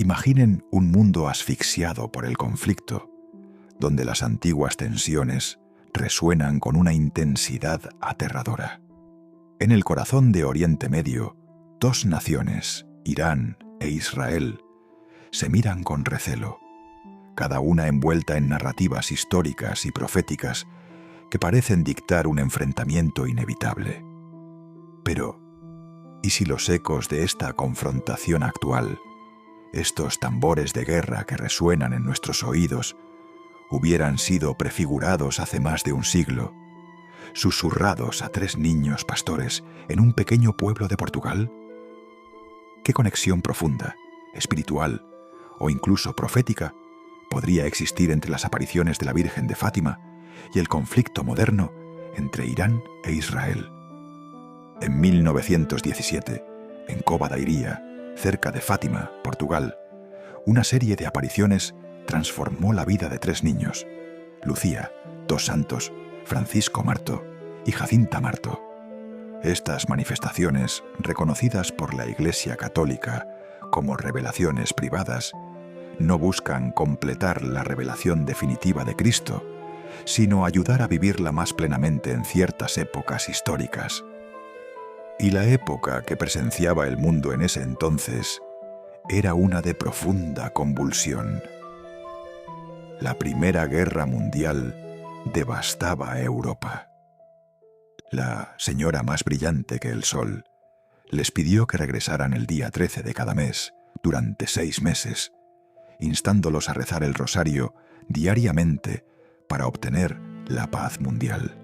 Imaginen un mundo asfixiado por el conflicto, donde las antiguas tensiones resuenan con una intensidad aterradora. En el corazón de Oriente Medio, dos naciones, Irán e Israel, se miran con recelo, cada una envuelta en narrativas históricas y proféticas que parecen dictar un enfrentamiento inevitable. Pero, ¿y si los ecos de esta confrontación actual, estos tambores de guerra que resuenan en nuestros oídos, hubieran sido prefigurados hace más de un siglo, susurrados a 3 niños pastores en un pequeño pueblo de Portugal? ¿Qué conexión profunda, espiritual o incluso profética podría existir entre las apariciones de la Virgen de Fátima y el conflicto moderno entre Irán e Israel? En 1917, en Cova da Iria, cerca de Fátima, Portugal, una serie de apariciones transformó la vida de 3 niños: Lucía, 2 santos, Francisco Marto y Jacinta Marto. Estas manifestaciones, reconocidas por la Iglesia Católica como revelaciones privadas, no buscan completar la revelación definitiva de Cristo, sino ayudar a vivirla más plenamente en ciertas épocas históricas. Y la época que presenciaba el mundo en ese entonces era una de profunda convulsión. La Primera Guerra Mundial devastaba a Europa. La señora más brillante que el sol les pidió que regresaran el día 13 de cada mes durante 6 meses, instándolos a rezar el rosario diariamente para obtener la paz mundial.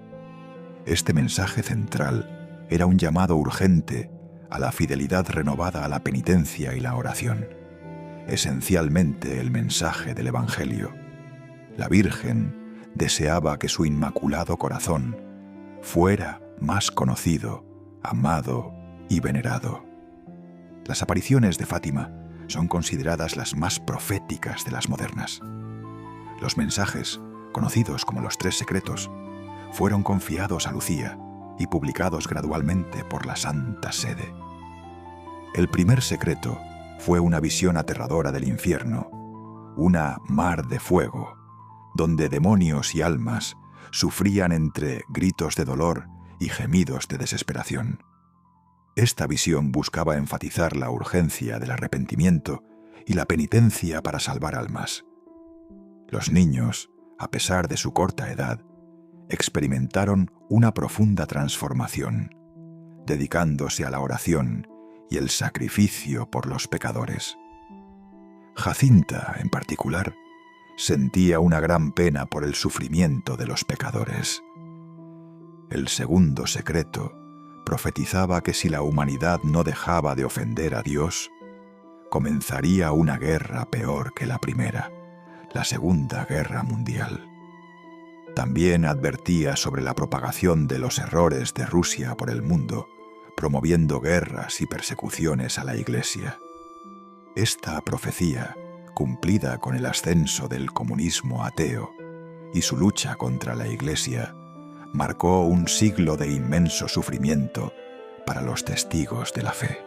Este mensaje central era un llamado urgente a la fidelidad renovada a la penitencia y la oración, esencialmente el mensaje del Evangelio. La Virgen deseaba que su inmaculado corazón fuera más conocido, amado y venerado. Las apariciones de Fátima son consideradas las más proféticas de las modernas. Los mensajes, conocidos como los 3 secretos, fueron confiados a Lucía y publicados gradualmente por la Santa Sede. El primer secreto fue una visión aterradora del infierno, una mar de fuego, donde demonios y almas sufrían entre gritos de dolor y gemidos de desesperación. Esta visión buscaba enfatizar la urgencia del arrepentimiento y la penitencia para salvar almas. Los niños, a pesar de su corta edad, experimentaron una profunda transformación, dedicándose a la oración y el sacrificio por los pecadores. Jacinta, en particular, sentía una gran pena por el sufrimiento de los pecadores. El segundo secreto profetizaba que si la humanidad no dejaba de ofender a Dios, comenzaría una guerra peor que la primera, la Segunda Guerra Mundial. También advertía sobre la propagación de los errores de Rusia por el mundo, promoviendo guerras y persecuciones a la Iglesia. Esta profecía, cumplida con el ascenso del comunismo ateo y su lucha contra la Iglesia, marcó un siglo de inmenso sufrimiento para los testigos de la fe.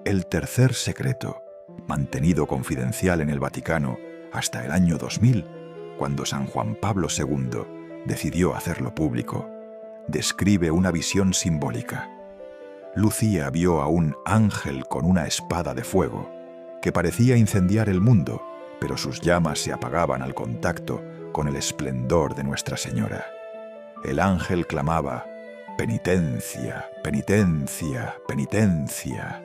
El tercer secreto, mantenido confidencial en el Vaticano hasta el año 2000, cuando San Juan Pablo II decidió hacerlo público, describe una visión simbólica. Lucía vio a un ángel con una espada de fuego que parecía incendiar el mundo, pero sus llamas se apagaban al contacto con el esplendor de Nuestra Señora. El ángel clamaba: «Penitencia, penitencia, penitencia».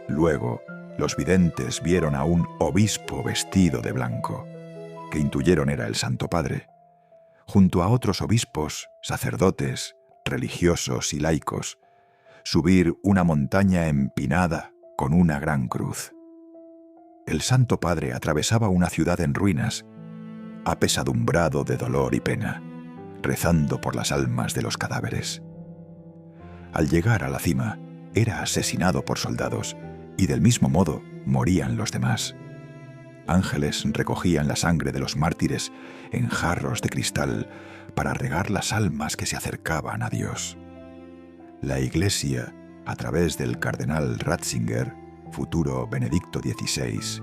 Luego, los videntes vieron a un obispo vestido de blanco, que intuyeron era el Santo Padre, junto a otros obispos, sacerdotes, religiosos y laicos, subir una montaña empinada con una gran cruz. El Santo Padre atravesaba una ciudad en ruinas, apesadumbrado de dolor y pena, rezando por las almas de los cadáveres. Al llegar a la cima, era asesinado por soldados y del mismo modo morían los demás. Ángeles recogían la sangre de los mártires en jarros de cristal para regar las almas que se acercaban a Dios. La Iglesia, a través del cardenal Ratzinger, futuro Benedicto XVI,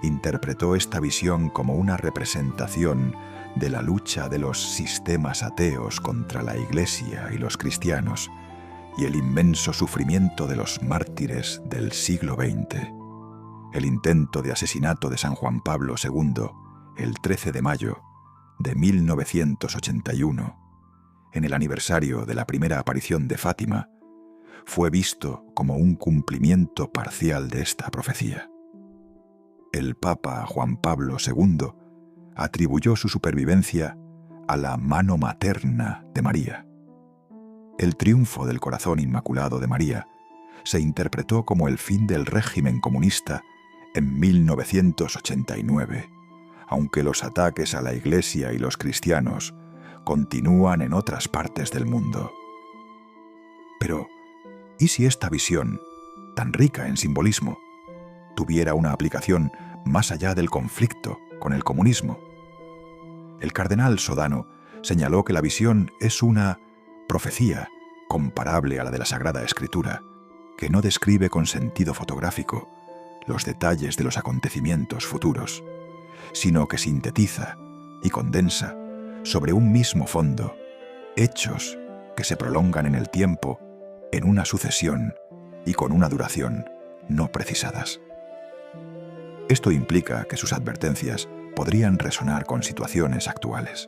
interpretó esta visión como una representación de la lucha de los sistemas ateos contra la Iglesia y los cristianos y el inmenso sufrimiento de los mártires del siglo XX. El intento de asesinato de San Juan Pablo II, el 13 de mayo de 1981, en el aniversario de la primera aparición de Fátima, fue visto como un cumplimiento parcial de esta profecía. El Papa Juan Pablo II atribuyó su supervivencia a la mano materna de María. El triunfo del corazón inmaculado de María se interpretó como el fin del régimen comunista en 1989, aunque los ataques a la Iglesia y los cristianos continúan en otras partes del mundo. Pero, ¿y si esta visión, tan rica en simbolismo, tuviera una aplicación más allá del conflicto con el comunismo? El cardenal Sodano señaló que la visión es una profecía comparable a la de la Sagrada Escritura, que no describe con sentido fotográfico los detalles de los acontecimientos futuros, sino que sintetiza y condensa sobre un mismo fondo hechos que se prolongan en el tiempo en una sucesión y con una duración no precisadas. Esto implica que sus advertencias podrían resonar con situaciones actuales.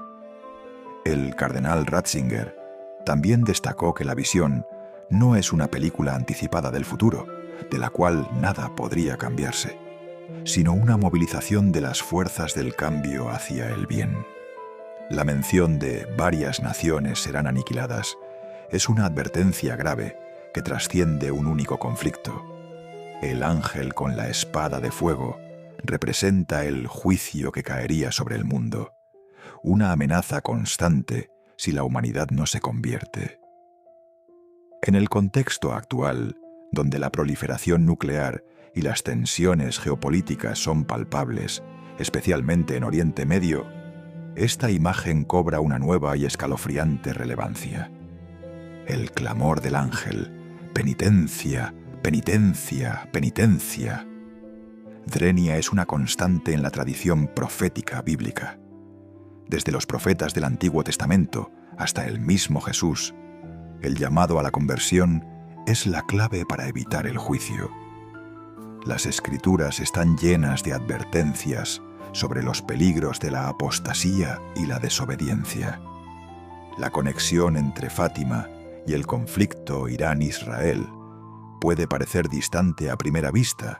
El cardenal Ratzinger también destacó que la visión no es una película anticipada del futuro, de la cual nada podría cambiarse, sino una movilización de las fuerzas del cambio hacia el bien. La mención de varias naciones serán aniquiladas es una advertencia grave que trasciende un único conflicto. El ángel con la espada de fuego representa el juicio que caería sobre el mundo, una amenaza constante si la humanidad no se convierte. En el contexto actual, donde la proliferación nuclear y las tensiones geopolíticas son palpables, especialmente en Oriente Medio, esta imagen cobra una nueva y escalofriante relevancia. El clamor del ángel: penitencia, penitencia, penitencia. Drenia es una constante en la tradición profética bíblica. Desde los profetas del Antiguo Testamento hasta el mismo Jesús, el llamado a la conversión es la clave para evitar el juicio. Las Escrituras están llenas de advertencias sobre los peligros de la apostasía y la desobediencia. La conexión entre Fátima y el conflicto Irán-Israel puede parecer distante a primera vista,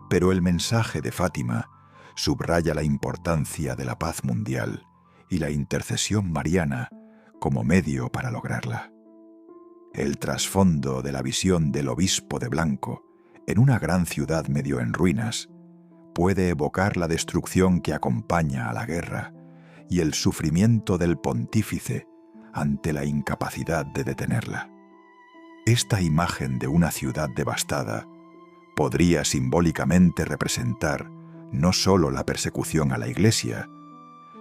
pero el mensaje de Fátima subraya la importancia de la paz mundial y la intercesión mariana como medio para lograrla. El trasfondo de la visión del obispo de blanco en una gran ciudad medio en ruinas puede evocar la destrucción que acompaña a la guerra y el sufrimiento del pontífice ante la incapacidad de detenerla. Esta imagen de una ciudad devastada podría simbólicamente representar no solo la persecución a la Iglesia,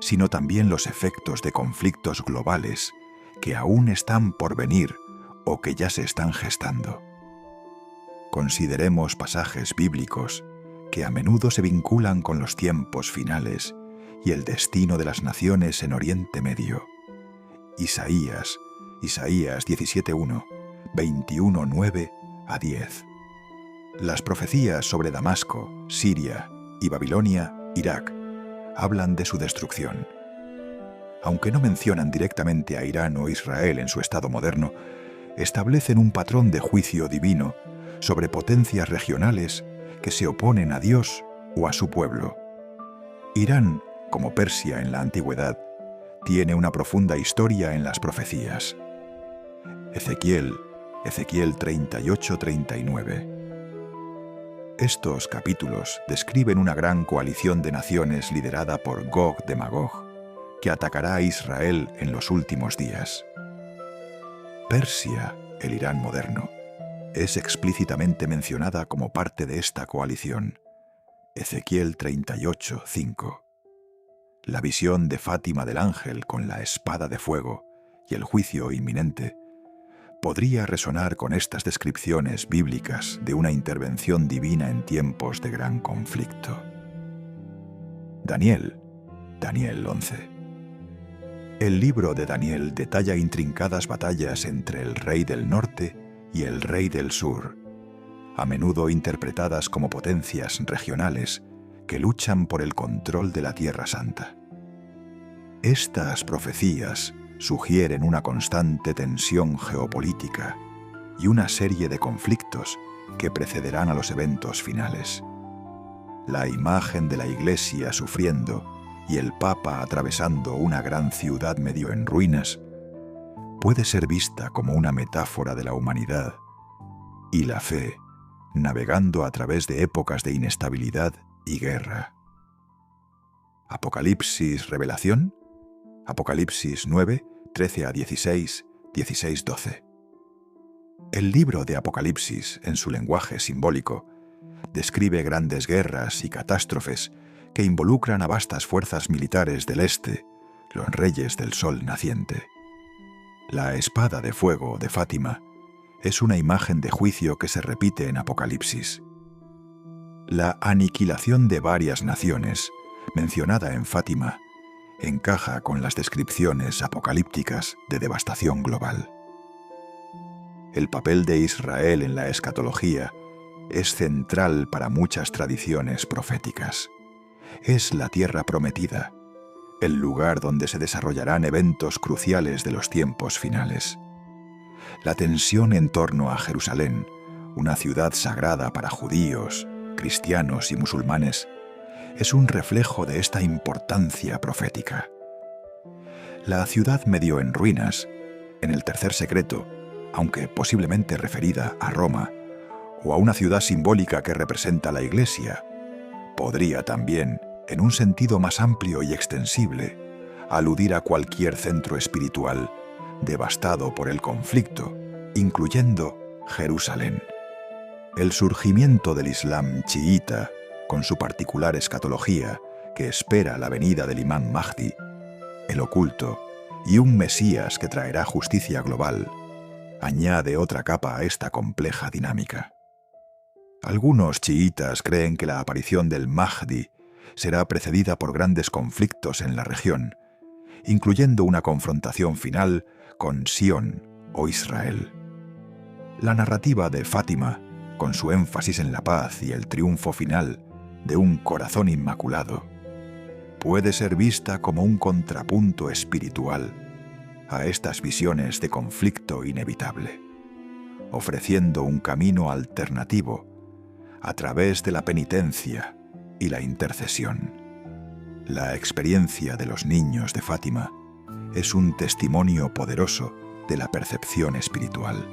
sino también los efectos de conflictos globales que aún están por venir o que ya se están gestando. Consideremos pasajes bíblicos que a menudo se vinculan con los tiempos finales y el destino de las naciones en Oriente Medio. Isaías 17:1, 21:9 a 10. Las profecías sobre Damasco, Siria y Babilonia, Irak, hablan de su destrucción. Aunque no mencionan directamente a Irán o Israel en su estado moderno, establecen un patrón de juicio divino sobre potencias regionales que se oponen a Dios o a su pueblo. Irán, como Persia en la antigüedad, tiene una profunda historia en las profecías. Ezequiel 38-39. Estos capítulos describen una gran coalición de naciones liderada por Gog de Magog, que atacará a Israel en los últimos días. Persia, el Irán moderno, es explícitamente mencionada como parte de esta coalición. Ezequiel 38:5. La visión de Fátima del ángel con la espada de fuego y el juicio inminente podría resonar con estas descripciones bíblicas de una intervención divina en tiempos de gran conflicto. Daniel 11. El libro de Daniel detalla intrincadas batallas entre el rey del norte y el rey del sur, a menudo interpretadas como potencias regionales que luchan por el control de la Tierra Santa. Estas profecías sugieren una constante tensión geopolítica y una serie de conflictos que precederán a los eventos finales. La imagen de la Iglesia sufriendo y el Papa atravesando una gran ciudad medio en ruinas puede ser vista como una metáfora de la humanidad y la fe navegando a través de épocas de inestabilidad y guerra. Apocalipsis, Revelación, Apocalipsis 9, 13 a 16, 16-12. El libro de Apocalipsis, en su lenguaje simbólico, describe grandes guerras y catástrofes que involucran a vastas fuerzas militares del este, los reyes del sol naciente. La espada de fuego de Fátima es una imagen de juicio que se repite en Apocalipsis. La aniquilación de varias naciones, mencionada en Fátima, encaja con las descripciones apocalípticas de devastación global. El papel de Israel en la escatología es central para muchas tradiciones proféticas. Es la tierra prometida, el lugar donde se desarrollarán eventos cruciales de los tiempos finales. La tensión en torno a Jerusalén, una ciudad sagrada para judíos, cristianos y musulmanes, es un reflejo de esta importancia profética. La ciudad medio en ruinas, en el tercer secreto, aunque posiblemente referida a Roma, o a una ciudad simbólica que representa la Iglesia, podría también, en un sentido más amplio y extensible, aludir a cualquier centro espiritual devastado por el conflicto, incluyendo Jerusalén. El surgimiento del Islam chiita, con su particular escatología que espera la venida del Imam Mahdi, el oculto, y un Mesías que traerá justicia global, añade otra capa a esta compleja dinámica. Algunos chiitas creen que la aparición del Mahdi será precedida por grandes conflictos en la región, incluyendo una confrontación final con Sion o Israel. La narrativa de Fátima, con su énfasis en la paz y el triunfo final de un corazón inmaculado, puede ser vista como un contrapunto espiritual a estas visiones de conflicto inevitable, ofreciendo un camino alternativo a través de la penitencia y la intercesión. La experiencia de los niños de Fátima es un testimonio poderoso de la percepción espiritual.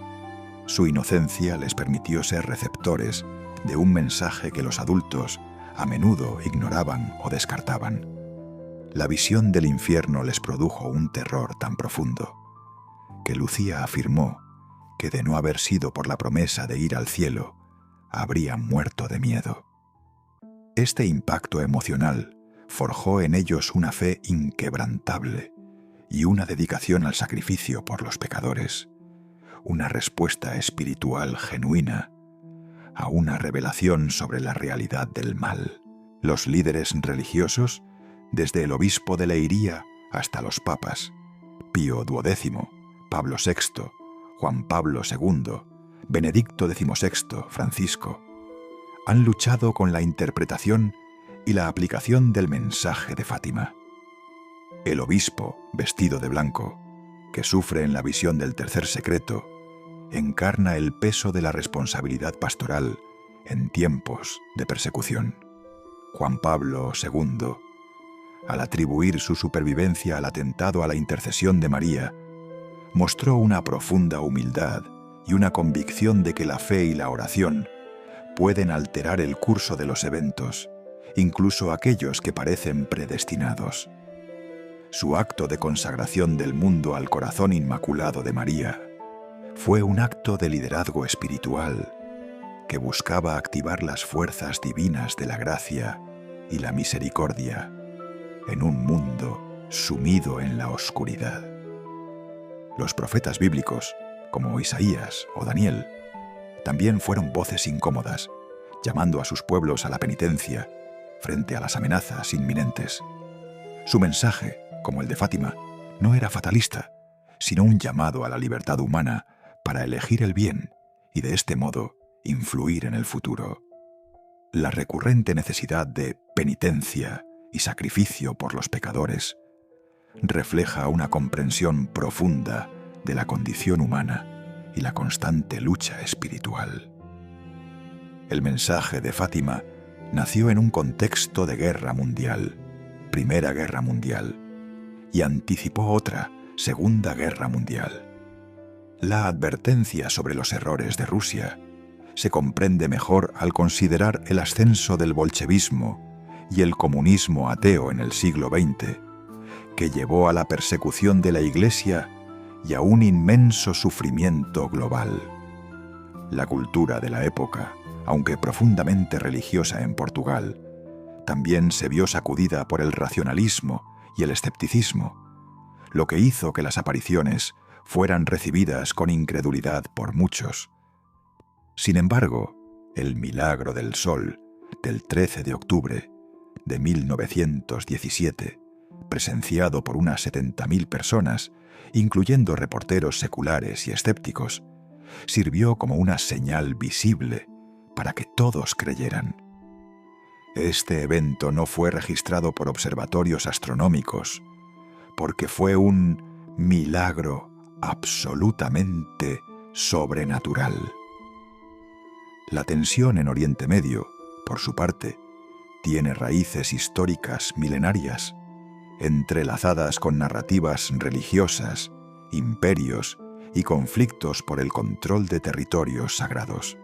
Su inocencia les permitió ser receptores de un mensaje que los adultos a menudo ignoraban o descartaban. La visión del infierno les produjo un terror tan profundo que Lucía afirmó que de no haber sido por la promesa de ir al cielo, habrían muerto de miedo. Este impacto emocional forjó en ellos una fe inquebrantable y una dedicación al sacrificio por los pecadores, una respuesta espiritual genuina a una revelación sobre la realidad del mal. Los líderes religiosos, desde el obispo de Leiria hasta los papas, Pío XII, Pablo VI, Juan Pablo II, Benedicto XVI, Francisco, han luchado con la interpretación y la aplicación del mensaje de Fátima. El obispo, vestido de blanco, que sufre en la visión del tercer secreto, encarna el peso de la responsabilidad pastoral en tiempos de persecución. Juan Pablo II, al atribuir su supervivencia al atentado a la intercesión de María, mostró una profunda humildad y una convicción de que la fe y la oración pueden alterar el curso de los eventos, incluso aquellos que parecen predestinados. Su acto de consagración del mundo al corazón inmaculado de María fue un acto de liderazgo espiritual que buscaba activar las fuerzas divinas de la gracia y la misericordia en un mundo sumido en la oscuridad. Los profetas bíblicos, como Isaías o Daniel, también fueron voces incómodas, llamando a sus pueblos a la penitencia frente a las amenazas inminentes. Su mensaje, como el de Fátima, no era fatalista, sino un llamado a la libertad humana para elegir el bien y de este modo influir en el futuro. La recurrente necesidad de penitencia y sacrificio por los pecadores refleja una comprensión profunda de la condición humana y la constante lucha espiritual. El mensaje de Fátima nació en un contexto de guerra mundial, Primera Guerra Mundial, y anticipó otra, Segunda Guerra Mundial. La advertencia sobre los errores de Rusia se comprende mejor al considerar el ascenso del bolchevismo y el comunismo ateo en el siglo XX, que llevó a la persecución de la Iglesia y a un inmenso sufrimiento global. La cultura de la época, aunque profundamente religiosa en Portugal, también se vio sacudida por el racionalismo y el escepticismo, lo que hizo que las apariciones fueran recibidas con incredulidad por muchos. Sin embargo, el milagro del sol del 13 de octubre de 1917, presenciado por unas 70.000 personas, incluyendo reporteros seculares y escépticos, sirvió como una señal visible para que todos creyeran. Este evento no fue registrado por observatorios astronómicos, porque fue un milagro absolutamente sobrenatural. La tensión en Oriente Medio, por su parte, tiene raíces históricas milenarias, entrelazadas con narrativas religiosas, imperios y conflictos por el control de territorios sagrados.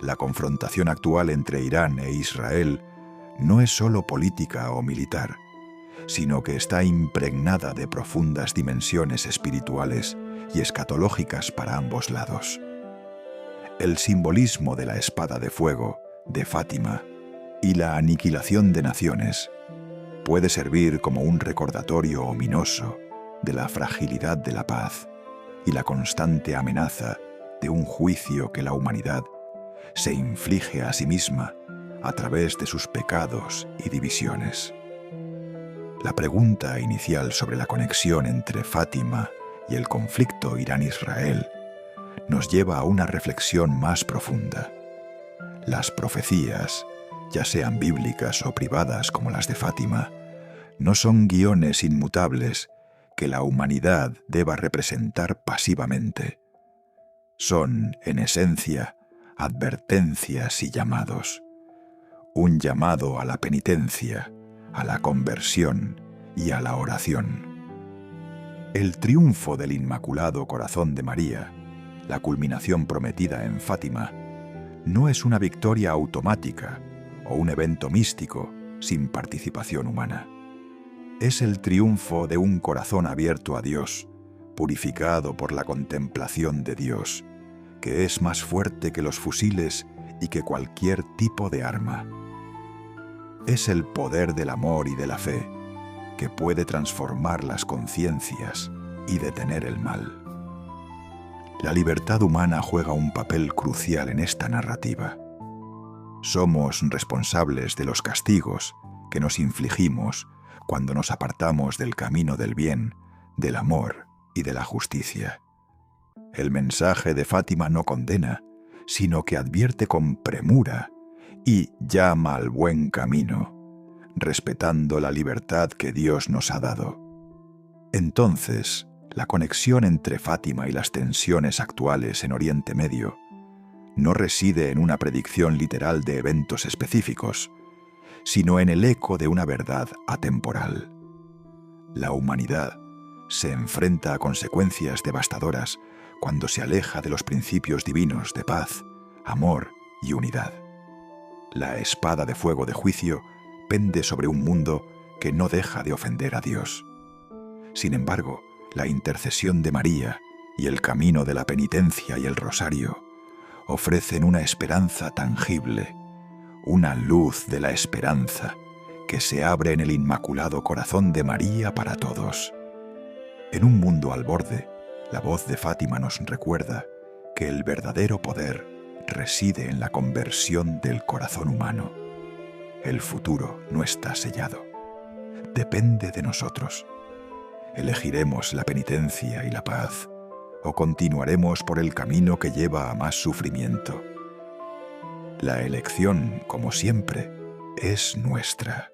La confrontación actual entre Irán e Israel no es solo política o militar, sino que está impregnada de profundas dimensiones espirituales y escatológicas para ambos lados. El simbolismo de la espada de fuego de Fátima y la aniquilación de naciones puede servir como un recordatorio ominoso de la fragilidad de la paz y la constante amenaza de un juicio que la humanidad se inflige a sí misma a través de sus pecados y divisiones. La pregunta inicial sobre la conexión entre Fátima y el conflicto Irán-Israel nos lleva a una reflexión más profunda. Las profecías, ya sean bíblicas o privadas como las de Fátima, no son guiones inmutables que la humanidad deba representar pasivamente. Son, en esencia, advertencias y llamados. Un llamado a la penitencia, a la conversión y a la oración. El triunfo del Inmaculado Corazón de María, la culminación prometida en Fátima, no es una victoria automática o un evento místico sin participación humana. Es el triunfo de un corazón abierto a Dios, purificado por la contemplación de Dios, que es más fuerte que los fusiles y que cualquier tipo de arma. Es el poder del amor y de la fe, que puede transformar las conciencias y detener el mal. La libertad humana juega un papel crucial en esta narrativa. Somos responsables de los castigos que nos infligimos cuando nos apartamos del camino del bien, del amor y de la justicia. El mensaje de Fátima no condena, sino que advierte con premura y llama al buen camino, respetando la libertad que Dios nos ha dado. Entonces, la conexión entre Fátima y las tensiones actuales en Oriente Medio no reside en una predicción literal de eventos específicos, sino en el eco de una verdad atemporal. La humanidad se enfrenta a consecuencias devastadoras cuando se aleja de los principios divinos de paz, amor y unidad. La espada de fuego de juicio pende sobre un mundo que no deja de ofender a Dios. Sin embargo, la intercesión de María y el camino de la penitencia y el rosario ofrecen una esperanza tangible, una luz de la esperanza que se abre en el Inmaculado Corazón de María para todos. En un mundo al borde, la voz de Fátima nos recuerda que el verdadero poder reside en la conversión del corazón humano. El futuro no está sellado. Depende de nosotros. ¿Elegiremos la penitencia y la paz o continuaremos por el camino que lleva a más sufrimiento? La elección, como siempre, es nuestra.